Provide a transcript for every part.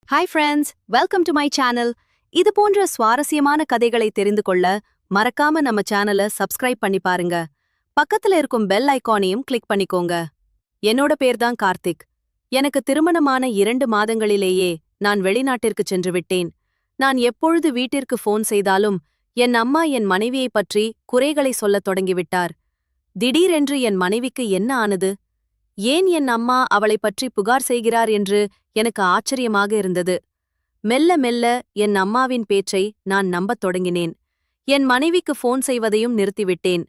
Hi friends, welcome to my channel. இது போன்ற சுவாரஸ்யமான கதைகளை தெரிந்து கொள்ள மறக்காம நம்ம சேனலை சப்ஸ்கிரைப் பண்ணி பாருங்க. பக்கத்துல இருக்கும் பெல் ஐகானையும் கிளிக் பண்ணிக்கோங்க. என்னோட பேர் தான் கார்த்திக். எனக்கு திருமணமான 2 மாதங்களிலேயே நான் வெளிநாட்டிற்கு சென்று விட்டேன். நான் எப்பொழுது வீட்டிற்கு ஃபோன் செய்தாலும் என் அம்மா என் மனைவியை பற்றி குறைகளை சொல்லத் தொடங்கிவிட்டார். திடீரென்று என் மனைவிக்கு என்ன ஆனது? ஏன் என் அம்மா அவளைப் பற்றி புகார் செய்கிறார் என்று எனக்கு ஆச்சரியமாக இருந்தது. மெல்ல மெல்ல என் அம்மாவின் பேச்சை நான் நம்பத் தொடங்கினேன். என் மனைவிக்கு ஃபோன் செய்வதையும் நிறுத்திவிட்டேன்.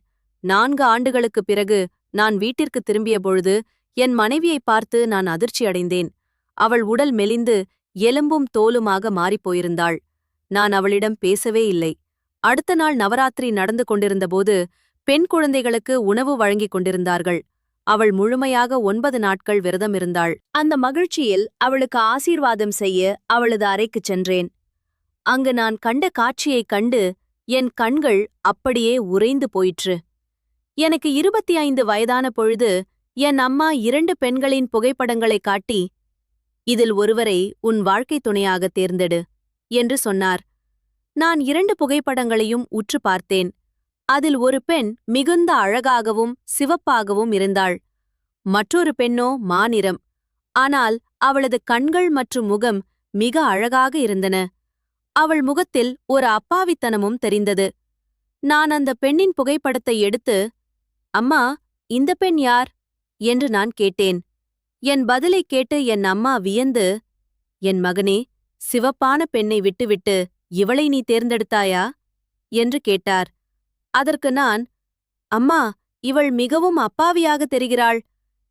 4 ஆண்டுகளுக்குப் பிறகு நான் வீட்டிற்கு திரும்பிய பொழுது என் மனைவியை பார்த்து நான் அதிர்ச்சியடைந்தேன். அவள் உடல் மெலிந்து எலும்பும் தோலுமாக மாறிப்போயிருந்தாள். நான் அவளிடம் பேசவே இல்லை. அடுத்த நாள் நவராத்திரி நடந்து கொண்டிருந்தபோது பெண் குழந்தைகளுக்கு உணவு வழங்கிக் கொண்டிருந்தார்கள். அவள் முழுமையாக 9 நாட்கள் விரதமிருந்தாள். அந்த மகிழ்ச்சியில் அவளுக்கு ஆசீர்வாதம் செய்ய அவளது அறைக்குச் சென்றேன். அங்கு நான் கண்ட காட்சியைக் கண்டு என் கண்கள் அப்படியே உறைந்து போயிற்று. எனக்கு 25 வயதான பொழுது என் அம்மா 2 பெண்களின் புகைப்படங்களைக் காட்டி, "இதில் ஒருவரை உன் வாழ்க்கைத் துணையாக தேர்ந்தெடு" என்று சொன்னார். நான் 2 புகைப்படங்களையும் உற்று பார்த்தேன். அதில் ஒரு பெண் மிகுந்த அழகாகவும் சிவப்பாகவும் இருந்தாள். மற்றொரு பெண்ணோ மாநிறம். ஆனால் அவளது கண்கள் மற்றும் முகம் மிக அழகாக இருந்தன. அவள் முகத்தில் ஒரு அப்பாவித்தனமும் தெரிந்தது. நான் அந்த பெண்ணின் புகைப்படத்தை எடுத்து, "அம்மா, இந்த பெண் யார்?" என்று நான் கேட்டேன். என் பதிலைக் கேட்டு என் அம்மா வியந்து, "என் மகனே, சிவப்பான பெண்ணை விட்டுவிட்டு இவளை நீ தேர்ந்தெடுத்தாயா?" என்று கேட்டார். அதற்கு நான், "அம்மா, இவள் மிகவும் அப்பாவியாக தெரிகிறாள்.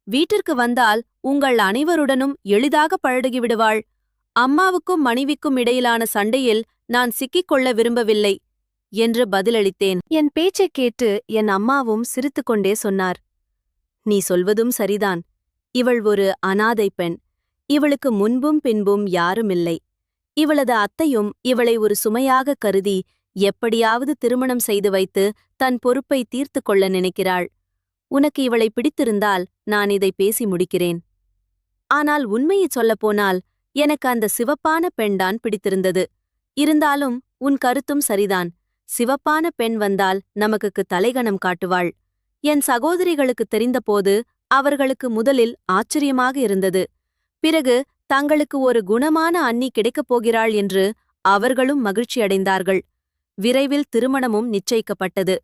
வீட்டிற்கு வந்தால் உங்கள் அனைவருடனும் எளிதாக பழகிவிடுவாள். அம்மாவுக்கும் மனைவிக்கும் இடையிலான சண்டையில் நான் சிக்கிக் கொள்ள விரும்பவில்லை" என்று பதிலளித்தேன். என் பேச்சைக் கேட்டு என் அம்மாவும் சிரித்துக்கொண்டே சொன்னார், "நீ சொல்வதும் சரிதான். இவள் ஒரு அனாதை பெண். இவளுக்கு முன்பும் பின்பும் யாருமில்லை. இவளது அத்தையும் இவளை ஒரு சுமையாகக் கருதி எப்படியாவது திருமணம் செய்து வைத்து தன் பொறுப்பை தீர்த்து கொள்ள நினைக்கிறாள். உனக்கு இவளை பிடித்திருந்தால் நான் இதை பேசி முடிக்கிறேன்." ஆனால் உண்மையைச் சொல்லப்போனால் எனக்கு அந்த சிவப்பான பெண்தான் பிடித்திருந்தது. இருந்தாலும் உன் கருத்தும் சரிதான். சிவப்பான பெண் வந்தால் நமக்கு தலைகணம் காட்டுவாள். என் சகோதரிகளுக்குத் தெரிந்தபோது அவர்களுக்கு முதலில் ஆச்சரியமாக இருந்தது. பிறகு தங்களுக்கு ஒரு குணமான அண்ணி கிடைக்கப் போகிறாள் என்று அவர்களும் மகிழ்ச்சியடைந்தார்கள். விரைவில் திருமணமும் நிச்சயிக்கப்பட்டது.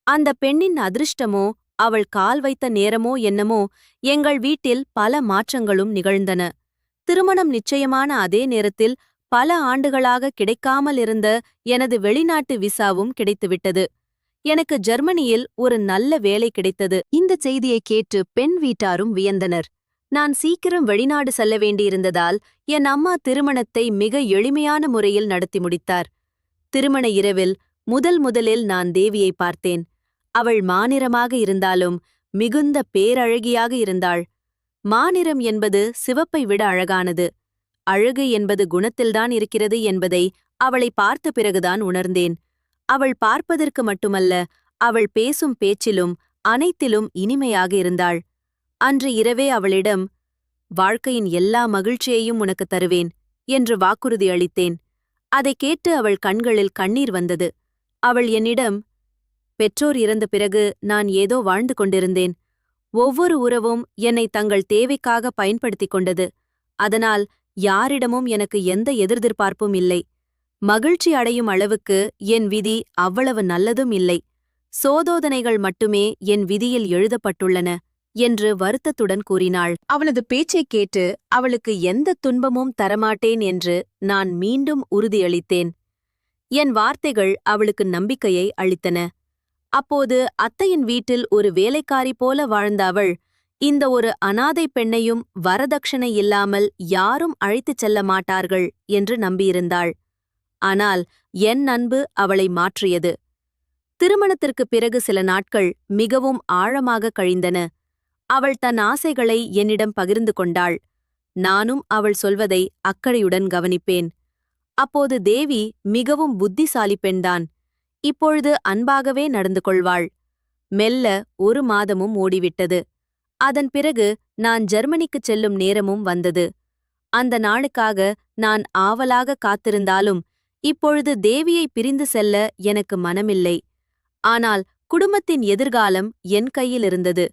அந்த பெண்ணின் அதிர்ஷ்டமோ அவள் கால் வைத்த நேரமோ என்னமோ, எங்கள் வீட்டில் பல மாற்றங்களும் நிகழ்ந்தன. திருமணம் நிச்சயமான அதே நேரத்தில் பல ஆண்டுகளாக கிடைக்காமல் இருந்த எனது வெளிநாட்டு விசாவும் கிடைத்துவிட்டது. எனக்கு ஜெர்மனியில் ஒரு நல்ல வேலை கிடைத்தது. இந்த செய்தியைக் கேட்டு பெண் வீட்டாரும் வியந்தனர். நான் சீக்கிரம் வெளிநாடு செல்ல வேண்டியிருந்ததால் என் அம்மா திருமணத்தை மிக எளிமையான முறையில் நடத்தி முடித்தார். திருமண இரவில் முதலில் நான் தேவியை பார்த்தேன். அவள் மாநிறமாக இருந்தாலும் மிகுந்த பேரழகியாக இருந்தாள். மாநிறம் என்பது சிவப்பை விட அழகானது. அழகு என்பது குணத்தில்தான் இருக்கிறது என்பதை அவளை பார்த்த பிறகுதான் உணர்ந்தேன். அவள் பார்ப்பதற்கு மட்டுமல்ல, அவள் பேசும் பேச்சிலும் அனைத்திலும் இனிமையாக இருந்தாள். அன்று இரவே அவளிடம், "வாழ்க்கையின் எல்லா மகிழ்ச்சியையும் உனக்கு தருவேன்" என்று வாக்குறுதி அளித்தேன். அதைக் கேட்டு அவள் கண்களில் கண்ணீர் வந்தது. அவள் என்னிடம், "பெற்றோர் இறந்த பிறகு நான் ஏதோ வாழ்ந்து கொண்டிருந்தேன். ஒவ்வொரு உறவும் என்னை தங்கள் தேவைக்காக பயன்படுத்திக் கொண்டது. அதனால் யாரிடமும் எனக்கு எந்த எதிர்பார்ப்பும் இல்லை. மகிழ்ச்சி அடையும் அளவுக்கு என் விதி அவ்வளவு நல்லதும் இல்லை. சோதனைகள் மட்டுமே என் விதியில் எழுதப்பட்டுள்ளன" என்று வருத்தத்துடன் கூறினாள். அவளது பேச்சைக் கேட்டு அவளுக்கு எந்த துன்பமும் தரமாட்டேன் என்று நான் மீண்டும் உறுதியளித்தேன். என் வார்த்தைகள் அவளுக்கு நம்பிக்கையை அளித்தன. அப்போது அத்தையின் வீட்டில் ஒரு வேலைக்காரி போல வாழ்ந்த அவள், இந்த ஒரு அனாதை பெண்ணையும் வரதட்சணை இல்லாமல் யாரும் அழைத்துச் செல்ல மாட்டார்கள் என்று நம்பியிருந்தாள். ஆனால் என் அன்பு அவளை மாற்றியது. திருமணத்திற்குப் பிறகு சில நாட்கள் மிகவும் ஆழமாக கழிந்தன. அவள் தன் ஆசைகளை என்னிடம் பகிர்ந்து கொண்டாள். நானும் அவள் சொல்வதை அக்கறையுடன் கவனிப்பேன். அப்போது தேவி மிகவும் புத்திசாலி பெண்தான். இப்பொழுது அன்பாகவே நடந்து கொள்வாள். மெல்ல 1 மாதமும் ஓடிவிட்டது. அதன் பிறகு நான் ஜெர்மனிக்குச் செல்லும் நேரமும் வந்தது. அந்த நாளுக்காக நான் ஆவலாக காத்திருந்தாலும் இப்பொழுது தேவியை பிரிந்து செல்ல எனக்கு மனமில்லை. ஆனால் குடும்பத்தின் எதிர்காலம் என் கையில் இருந்தது.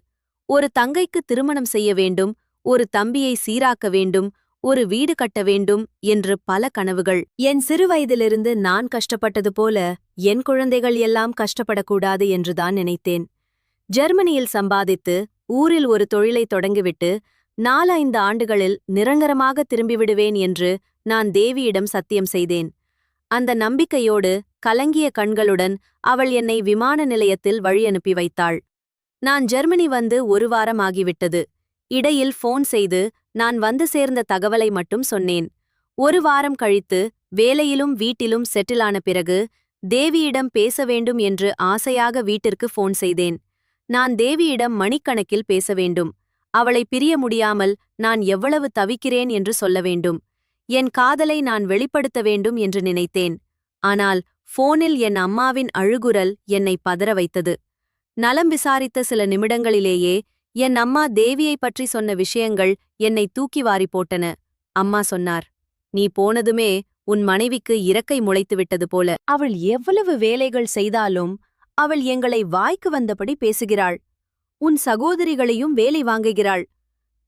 ஒரு தங்கைக்கு திருமணம் செய்ய வேண்டும், ஒரு தம்பியை சீராக்க வேண்டும், ஒரு வீடு கட்ட வேண்டும் என்று பல கனவுகள். என் சிறுவயதிலிருந்து நான் கஷ்டப்பட்டது போல என் குழந்தைகள் எல்லாம் கஷ்டப்படக்கூடாது என்றுதான் நினைத்தேன். ஜெர்மனியில் சம்பாதித்து ஊரில் ஒரு தொழிலை தொடங்கிவிட்டு 4-5 ஆண்டுகளில் நிரந்தரமாக திரும்பிவிடுவேன் என்று நான் தேவியிடம் சத்தியம் செய்தேன். அந்த நம்பிக்கையோடு கலங்கிய கண்களுடன் அவள் என்னை விமான நிலையத்தில் வழியனுப்பி வைத்தாள். நான் ஜெர்மனி வந்து 1 வாரம் ஆகிவிட்டது. இடையில் ஃபோன் செய்து நான் வந்து சேர்ந்த தகவலை மட்டும் சொன்னேன். 1 வாரம் கழித்து வேலையிலும் வீட்டிலும் செட்டிலான பிறகு தேவியிடம் பேச வேண்டும் என்று ஆசையாக வீட்டிற்கு ஃபோன் செய்தேன். நான் தேவியிடம் மணிக்கணக்கில் பேச வேண்டும். அவளை பிரிய முடியாமல் நான் எவ்வளவு தவிக்கிறேன் என்று சொல்ல வேண்டும். என் காதலை நான் வெளிப்படுத்த வேண்டும் என்று நினைத்தேன். ஆனால் ஃபோனில் என் அம்மாவின் அழுகுரல் என்னை பதற வைத்தது. நலம் விசாரித்த சில நிமிடங்களிலேயே என் அம்மா தேவியை பற்றி சொன்ன விஷயங்கள் என்னை தூக்கி வாரி போட்டன. அம்மா சொன்னார், "நீ போனதுமே உன் மனைவிக்கு இறக்கை முளைத்துவிட்டது போல. அவள் எவ்வளவு வேலைகள் செய்தாலும் அவள் எங்களை வாய்க்கு வந்தபடி பேசுகிறாள். உன் சகோதரிகளையும் வேலை வாங்குகிறாள்.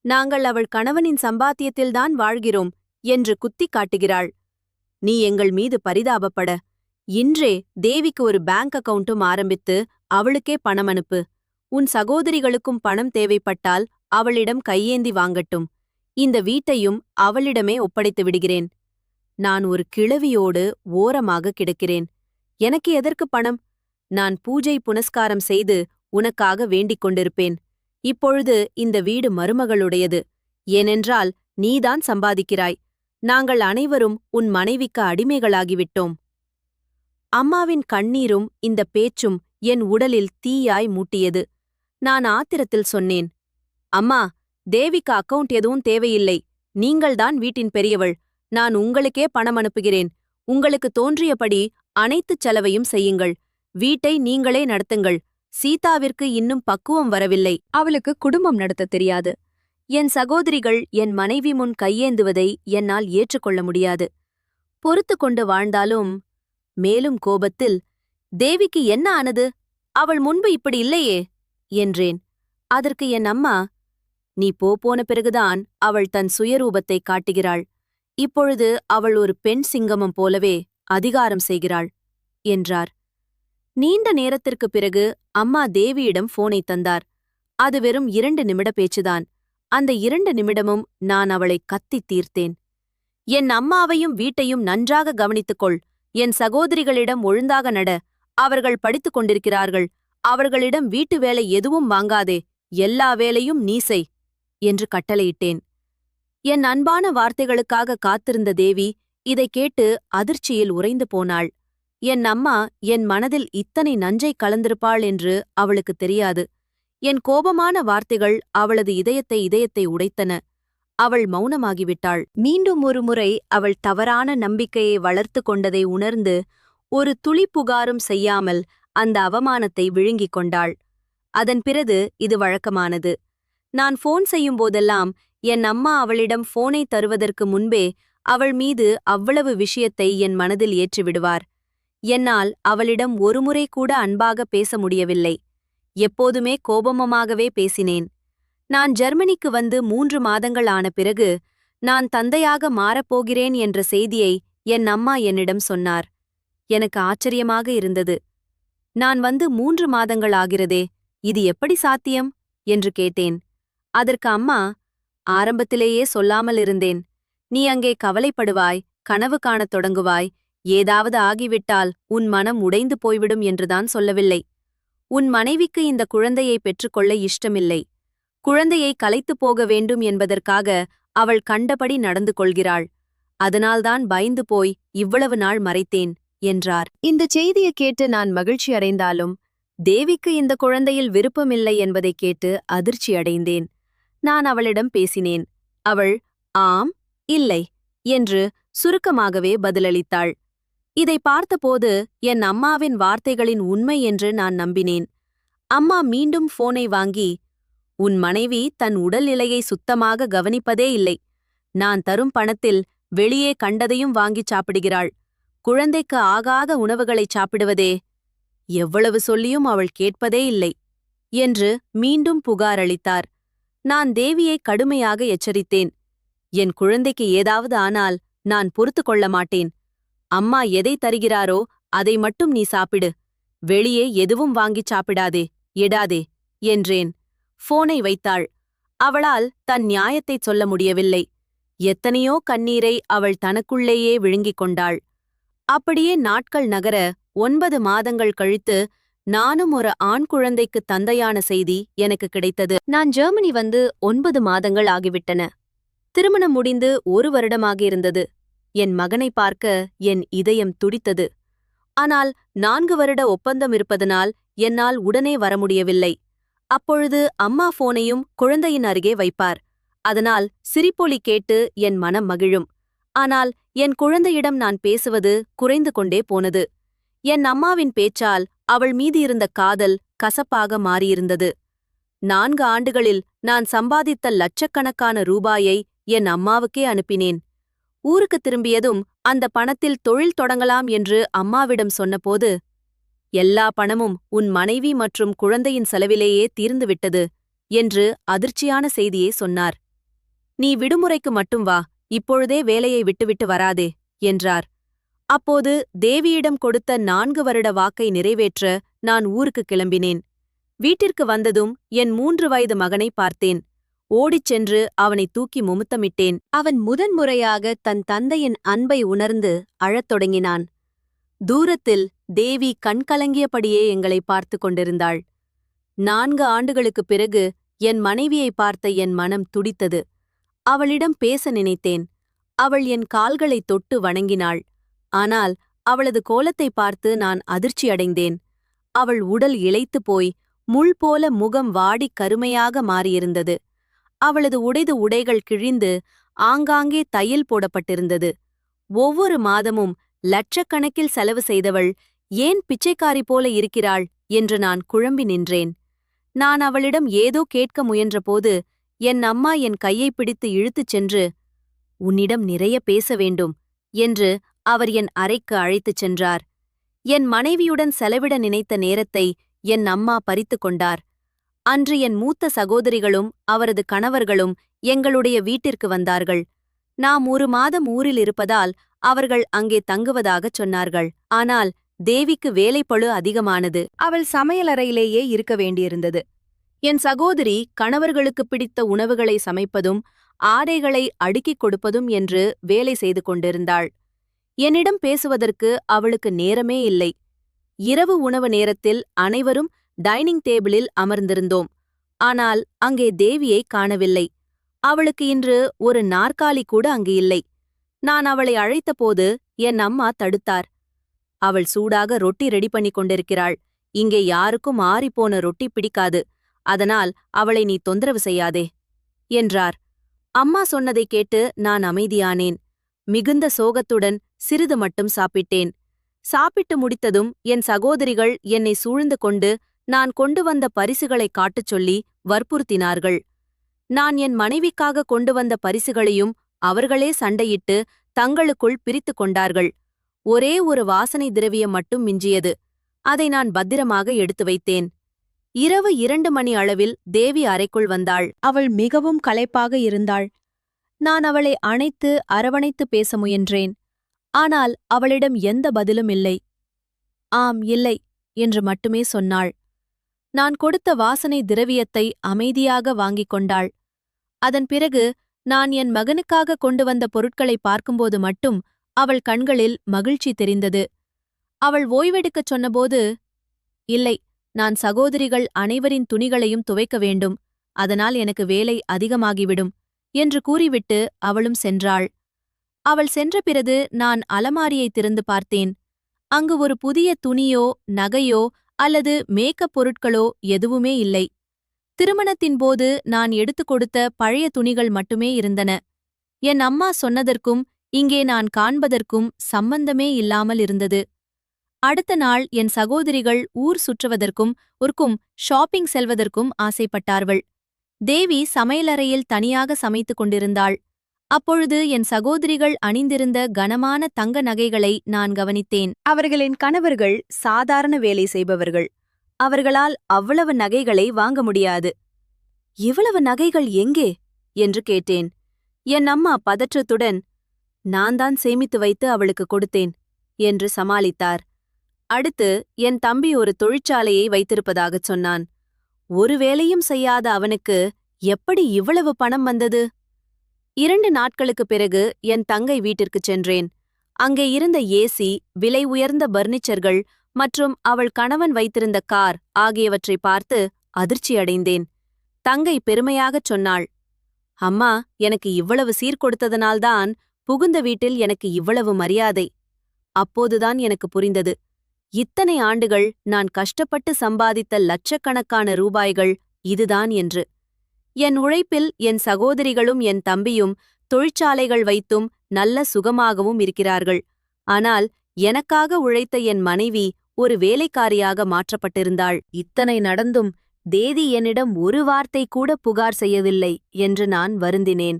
நாங்கள் அவள் கணவனின் சம்பாத்தியத்தில்தான் வாழ்கிறோம் என்று குத்திக் காட்டுகிறாள். நீ எங்கள் மீது பரிதாபப்பட இன்றே தேவிக்கு ஒரு பேங்க் அக்கவுண்ட்டும் ஆரம்பித்து அவளுக்கே பணம் அனுப்பு. உன் சகோதரிகளுக்கும் பணம் தேவைப்பட்டால் அவளிடம் கையேந்தி வாங்கட்டும். இந்த வீட்டையும் அவளிடமே ஒப்படைத்து விடுகிறேன். நான் ஒரு கிழவியோடு ஓரமாக கிடக்கிறேன். எனக்கு எதற்கு பணம்? நான் பூஜை புனஸ்காரம் செய்து உனக்காக வேண்டிக் கொண்டிருப்பேன். இப்பொழுது இந்த வீடு மருமகளுடையது. ஏனென்றால் நீதான் சம்பாதிக்கிறாய். நாங்கள் அனைவரும் உன் மனைவிக்கு அடிமைகளாகிவிட்டோம்." அம்மாவின் கண்ணீரும் இந்த பேச்சும் என் உடலில் தீயாய் மூட்டியது. நான் ஆத்திரத்தில் சொன்னேன், "அம்மா, தேவிக்கு அக்கவுண்ட் எதுவும் தேவையில்லை. நீங்கள்தான் வீட்டின் பெரியவள். நான் உங்களுக்கே பணம் அனுப்புகிறேன். உங்களுக்கு தோன்றியபடி அனைத்துச் செலவையும் செய்யுங்கள். வீட்டை நீங்களே நடத்துங்கள். சீதாவிற்கு இன்னும் பக்குவம் வரவில்லை. அவளுக்கு குடும்பம் நடத்த தெரியாது. என் சகோதரிகள் என் மனைவி முன் கையேந்துவதை என்னால் ஏற்றுக்கொள்ள முடியாது. பொறுத்து கொண்டு வாழ்ந்தாலும்..." மேலும் கோபத்தில், "தேவிக்கு என்ன ஆனது? அவள் முன்பு இப்படி இல்லையே" என்றேன். அதற்கு என் அம்மா, "நீ போன பிறகுதான் அவள் தன் சுயரூபத்தை காட்டுகிறாள். இப்பொழுது அவள் ஒரு பெண் சிங்கமம் போலவே அதிகாரம் செய்கிறாள்" என்றார். நீண்ட நேரத்திற்குப் பிறகு அம்மா தேவியிடம் போனை தந்தார். அது வெறும் 2 நிமிட பேச்சுதான். அந்த 2 நிமிடமும் நான் அவளை கத்தித் தீர்த்தேன். "என் அம்மாவையும் வீட்டையும் நன்றாக கவனித்துக்கொள். என் சகோதரிகளிடம் ஒழுங்காக நட. அவர்கள் படித்துக் கொண்டிருக்கிறார்கள். அவர்களிடம் வீட்டு வேலை எதுவும் வாங்காதே. எல்லா வேலையும் நீ செய்" என்று கட்டளையிட்டேன். என் அன்பான வார்த்தைகளுக்காக காத்திருந்த தேவி இதைக் கேட்டு அதிர்ச்சியில் உறைந்து போனாள். என் அம்மா என் மனதில் இத்தனை நஞ்சை கலந்திருப்பாள் என்று அவளுக்கு தெரியாது. என் கோபமான வார்த்தைகள் அவளது இதயத்தை உடைத்தன. அவள் மௌனமாகிவிட்டாள். மீண்டும் ஒரு முறை அவள் தவறான நம்பிக்கையை வளர்த்து கொண்டதை உணர்ந்து ஒரு துளி புகாரும் செய்யாமல் அந்த அவமானத்தை விழுங்கிக் கொண்டாள். அதன் பிறகு இது வழக்கமானது. நான் ஃபோன் செய்யும்போதெல்லாம் என் அம்மா அவளிடம் ஃபோனை தருவதற்கு முன்பே அவள் மீது அவ்வளவு விஷயத்தை என் மனதில் ஏற்றிவிடுவார். என்னால் அவளிடம் ஒருமுறை கூட அன்பாக பேச முடியவில்லை. எப்போதுமே கோபமாகவே பேசினேன். நான் ஜெர்மனிக்கு வந்து 3 மாதங்கள் ஆன பிறகு நான் தந்தையாக மாறப்போகிறேன் என்ற செய்தியை என் அம்மா என்னிடம் சொன்னார். எனக்கு ஆச்சரியமாக இருந்தது. "நான் வந்து 3 மாதங்கள் ஆகிறதே, இது எப்படி சாத்தியம்?" என்று கேட்டேன். அதற்கு அம்மா, "ஆரம்பத்திலேயே சொல்லாமல் இருந்தேன். நீ அங்கே கவலைப்படுவாய், கனவு காணத் தொடங்குவாய், ஏதாவது ஆகிவிட்டால் உன் மனம் உடைந்து போய்விடும் என்றுதான் சொல்லவில்லை. உன் மனைவிக்கு இந்த குழந்தையை பெற்றுக்கொள்ள இஷ்டமில்லை. குழந்தையை கலைத்துப் போக வேண்டும் என்பதற்காக அவள் கண்டபடி நடந்து கொள்கிறாள். அதனால்தான் பயந்து போய் இவ்வளவு நாள் மறைத்தேன்" என்றார். இந்த செய்தியை கேட்டு நான் மகிழ்ச்சி அடைந்தாலும் தேவிக்கு இந்த குழந்தையில் விருப்பமில்லை என்பதைக் கேட்டு அதிர்ச்சி அடைந்தேன். நான் அவளிடம் பேசினேன். அவள் "ஆம், இல்லை" என்று சுருக்கமாகவே பதிலளித்தாள். இதை பார்த்தபோது என் அம்மாவின் வார்த்தைகளின் உண்மை என்று நான் நம்பினேன். அம்மா மீண்டும் போனை வாங்கி, "உன் மனைவி தன் உடல்நிலையை சுத்தமாக கவனிப்பதே இல்லை. நான் தரும் பணத்தில் வெளியே கண்டதையும் வாங்கிச் சாப்பிடுகிறாள். குழந்தைக்கு ஆகாத உணவுகளைச் சாப்பிடுவதே. எவ்வளவு சொல்லியும் அவள் கேட்பதே இல்லை என்று மீண்டும் புகாரளித்தார். நான் தேவியை கடுமையாக எச்சரித்தேன். என் குழந்தைக்கு ஏதாவது ஆனால் நான் பொறுத்து கொள்ள மாட்டேன். அம்மா எதை தருகிறாரோ அதை மட்டும் நீ சாப்பிடு. வெளியே எதுவும் வாங்கிச் சாப்பிடாதே, எடாதே என்றேன். போனை வைத்தாள். அவளால் தன் நியாயத்தைச் சொல்ல முடியவில்லை. எத்தனையோ கண்ணீரை அவள் தனக்குள்ளேயே விழுங்கிக் கொண்டாள். அப்படியே நாட்கள் நகர 9 மாதங்கள் கழித்து நானும் ஒரு ஆண் குழந்தைக்கு தந்தையான செய்தி எனக்கு கிடைத்தது. நான் ஜெர்மனி வந்து 9 மாதங்கள் ஆகிவிட்டன. திருமணம் முடிந்து 1 வருடமாகியிருந்தது. என் மகனை பார்க்க என் இதயம் துடித்தது. ஆனால் 4 வருட ஒப்பந்தம் இருப்பதனால் என்னால் உடனே வர முடியவில்லை. அப்பொழுது அம்மா போனையும் குழந்தையின் அருகே வைப்பார். அதனால் சிரிப்பொலி கேட்டு என் மனம் மகிழும். ஆனால் என் குழந்தையிடம் நான் பேசுவது குறைந்து கொண்டே போனது. என் அம்மாவின் பேச்சால் அவள் மீது இருந்த காதல் கசப்பாக மாறியிருந்தது. 4 ஆண்டுகளில் நான் சம்பாதித்த லட்சக்கணக்கான ரூபாயை என் அம்மாவுக்கே அனுப்பினேன். ஊருக்கு திரும்பியதும் அந்த பணத்தில் தொழில் தொடங்கலாம் என்று அம்மாவிடம் சொன்னபோது, எல்லா பணமும் உன் மனைவி மற்றும் குழந்தையின் செலவிலேயே தீர்ந்துவிட்டது என்று அதிர்ச்சியான செய்தியை சொன்னார். நீ விடுமுறைக்கு மட்டும் வா, இப்பொழுதே வேலையை விட்டுவிட்டு வராதே என்றார். அப்போது தேவியிடம் கொடுத்த 4 வருட வாக்கை நிறைவேற்ற நான் ஊருக்கு கிளம்பினேன். வீட்டிற்கு வந்ததும் என் 3 வயது மகனை பார்த்தேன். ஓடிச் சென்று அவனை தூக்கி முமுத்தமிட்டேன். அவன் முதன்முறையாக தன் தந்தையின் அன்பை உணர்ந்து அழத் தொடங்கினான். தூரத்தில் தேவி கண்கலங்கியபடியே எங்களை பார்த்து கொண்டிருந்தாள். 4 ஆண்டுகளுக்குப் பிறகு என் மனைவியை பார்த்த என் மனம் துடித்தது. அவளிடம் பேச நினைத்தேன். அவள் என் கால்களைத் தொட்டு வணங்கினாள். ஆனால் அவளது கோலத்தை பார்த்து நான் அதிர்ச்சியடைந்தேன். அவள் உடல் இளைத்துப் போய் முள் போல முகம் வாடிக் கருமையாக மாறியிருந்தது. அவளது உடைந்த உடைகள் கிழிந்து ஆங்காங்கே தையல் போடப்பட்டிருந்தது. ஒவ்வொரு மாதமும் லட்சக்கணக்கில் செலவு செய்தவள் ஏன் பிச்சைக்காரி போல இருக்கிறாள் என்று நான் குழம்பி நின்றேன். நான் அவளிடம் ஏதோ கேட்க முயன்றபோது என் அம்மா என் கையைப் பிடித்து இழுத்துச் சென்று, உன்னிடம் நிறைய பேச வேண்டும் என்று அவர் என் அறைக்கு அழைத்துச் சென்றார். என் மனைவியுடன் செலவிட நினைத்த நேரத்தை என் அம்மா பறித்து கொண்டார். அன்று என் மூத்த சகோதரிகளும் அவரது கணவர்களும் எங்களுடைய வீட்டிற்கு வந்தார்கள். நாம் 1 மாதம் ஊரில் இருப்பதால் அவர்கள் அங்கே தங்குவதாகச் சொன்னார்கள். ஆனால் தேவிக்கு வேலைப்பளு அதிகமானது. அவள் சமையலறையிலேயே இருக்க வேண்டியிருந்தது. என் சகோதரி கணவர்களுக்கு பிடித்த உணவுகளை சமைப்பதும் ஆடைகளை அடுக்கிக் கொடுப்பதும் என்று வேலை செய்து கொண்டிருந்தாள். என்னிடம் பேசுவதற்கு அவளுக்கு நேரமே இல்லை. இரவு உணவு நேரத்தில் அனைவரும் டைனிங் டேபிளில் அமர்ந்திருந்தோம். ஆனால் அங்கே தேவியை காணவில்லை. அவளுக்கு இன்று ஒரு நாற்காலி கூட அங்கு இல்லை. நான் அவளை அழைத்தபோது என் அம்மா தடுத்தார். அவள் சூடாக ரொட்டி ரெடி பண்ணி கொண்டிருக்கிறாள். இங்கே யாருக்கும் ஆறிப்போன ரொட்டி பிடிக்காது. அதனால் அவளை நீ தொந்தரவு செய்யாதே என்றார். அம்மா சொன்னதைக் கேட்டு நான் அமைதியானேன். மிகுந்த சோகத்துடன் சிறிது மட்டும் சாப்பிட்டேன். சாப்பிட்டு முடித்ததும் என் சகோதரிகள் என்னை சூழ்ந்து கொண்டு நான் கொண்டு வந்த பரிசுகளைக் காட்டச் சொல்லி வற்புறுத்தினார்கள். நான் என் மனைவிக்காக கொண்டு வந்த பரிசுகளையும் அவர்களே சண்டையிட்டு தங்களுக்குள் பிரித்துக் கொண்டார்கள். ஒரே ஒரு வாசனை திரவியம் மட்டும் மிஞ்சியது. அதை நான் பத்திரமாக எடுத்து வைத்தேன். இரவு 2 மணி அளவில் தேவி அறைக்குள் வந்தாள். அவள் மிகவும் களைப்பாக இருந்தாள். நான் அவளை அணைத்து அரவணைத்து பேச முயன்றேன். ஆனால் அவளிடம் எந்த பதிலும் இல்லை. ஆம், இல்லை என்று மட்டுமே சொன்னாள். நான் கொடுத்த வாசனை திரவியத்தை அமைதியாக வாங்கிக் கொண்டாள். அதன் பிறகு நான் என் மகனுக்காக கொண்டு வந்த பொருட்களை பார்க்கும்போது மட்டும் அவள் கண்களில் மகிழ்ச்சி தெரிந்தது. அவள் ஓய்வெடுக்கச் சொன்னபோது, இல்லை, நான் சகோதரிகள் அனைவரின் துணிகளையும் துவைக்க வேண்டும், அதனால் எனக்கு வேலை அதிகமாகிவிடும் என்று கூறிவிட்டு அவளும் சென்றாள். அவள் சென்ற பிறகு நான் அலமாரியை திறந்து பார்த்தேன். அங்கு ஒரு புதிய துணியோ நகையோ அல்லது மேக்கப் பொருட்களோ எதுவுமே இல்லை. திருமணத்தின் போது நான் எடுத்துக் கொடுத்த பழைய துணிகள் மட்டுமே இருந்தன. என் அம்மா சொன்னதற்கும் இங்கே நான் காண்பதற்கும் சம்பந்தமே இல்லாமல் இருந்தது. அடுத்த நாள் என் சகோதரிகள் ஊர் சுற்றுவதற்கும் ஷாப்பிங் செல்வதற்கும் ஆசைப்பட்டார்கள். தேவி சமையலறையில் தனியாக சமைத்துக் கொண்டிருந்தாள். அப்பொழுது என் சகோதரிகள் அணிந்திருந்த கனமான தங்க நகைகளை நான் கவனித்தேன். அவர்களின் கணவர்கள் சாதாரண வேலை செய்பவர்கள். அவர்களால் அவ்வளவு நகைகளை வாங்க முடியாது. இவ்வளவு நகைகள் எங்கே என்று கேட்டேன். என் அம்மா பதற்றத்துடன், நான் தான் சேமித்து வைத்து அவளுக்கு கொடுத்தேன் என்று சமாளித்தார். அடுத்து என் தம்பி ஒரு தொழிற்சாலையை வைத்திருப்பதாகச் சொன்னான். ஒரு வேலையும் செய்யாத அவனுக்கு எப்படி இவ்வளவு பணம் வந்தது? 2 நாட்களுக்குப் பிறகு என் தங்கை வீட்டிற்குச் சென்றேன். அங்கே இருந்த ஏசி, விலை உயர்ந்த பர்னிச்சர்கள் மற்றும் அவள் கணவன் வைத்திருந்த கார் ஆகியவற்றை பார்த்து அதிர்ச்சியடைந்தேன். தங்கை பெருமையாகச் சொன்னாள், அம்மா எனக்கு இவ்வளவு சீர் கொடுத்ததனால்தான் புகுந்த வீட்டில் எனக்கு இவ்வளவு மரியாதை. அப்போதுதான் எனக்கு புரிந்தது, இத்தனை ஆண்டுகள் நான் கஷ்டப்பட்டு சம்பாதித்த லட்சக்கணக்கான ரூபாய்கள் இதுதான் என்று. என் உழைப்பில் என் சகோதரிகளும் என் தம்பியும் தொழிற்சாலைகள் வைத்தும் நல்ல சுகமாகவும் இருக்கிறார்கள். ஆனால் எனக்காக உழைத்த என் மனைவி ஒரு வேலைக்காரியாக மாற்றப்பட்டிருந்தாள். இத்தனை நடந்தும் தேதி என்னிடம் ஒரு வார்த்தை கூட புகார் செய்யவில்லை என்று நான் வருந்தினேன்.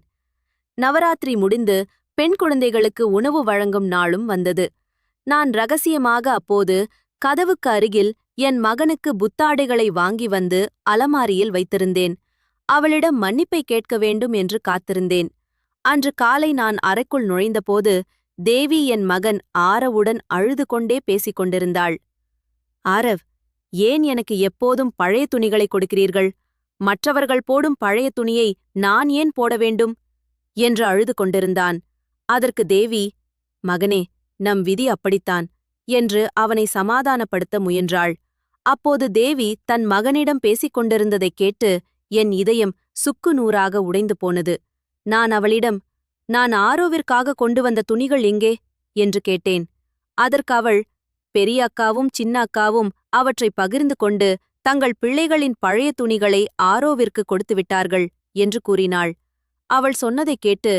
நவராத்திரி முடிந்து பெண் குழந்தைகளுக்கு உணவு வழங்கும் நாளும் வந்தது. நான் ரகசியமாக அப்போது கதவுக்கு அருகில் என் மகனுக்கு புத்தாடைகளை வாங்கி வந்து அலமாரியில் வைத்திருந்தேன். அவளிடம் மன்னிப்பை கேட்க வேண்டும் என்று காத்திருந்தேன். அன்று காலை நான் அறைக்குள் நுழைந்தபோது தேவி என் மகன் ஆரவுடன் அழுது கொண்டே பேசிக் கொண்டிருந்தாள். ஆரவ், ஏன் எனக்கு எப்போதும் பழைய துணிகளை கொடுக்கிறீர்கள்? மற்றவர்கள் போடும் பழைய துணியை நான் ஏன் போட வேண்டும் என்று அழுது கொண்டிருந்தான். அதற்கு தேவி, மகனே, நம் விதி அப்படித்தான் என்று அவனை சமாதானப்படுத்த முயன்றாள். அப்போது தேவி தன் மகனிடம் பேசிக் கொண்டிருந்ததைக் கேட்டு என் இதயம் சுக்கு நூறாக உடைந்து போனது. நான் அவளிடம், நான் ஆரோவிற்காக கொண்டு வந்த துணிகள் எங்கே என்று கேட்டேன். அதற்கு அவள், பெரிய அக்காவும் சின்ன அக்காவும் அவற்றை பகிர்ந்து கொண்டு தங்கள் பிள்ளைகளின் பழைய துணிகளை ஆரோவிற்கு கொடுத்துவிட்டார்கள் என்று கூறினாள். அவள் சொன்னதைக் கேட்டு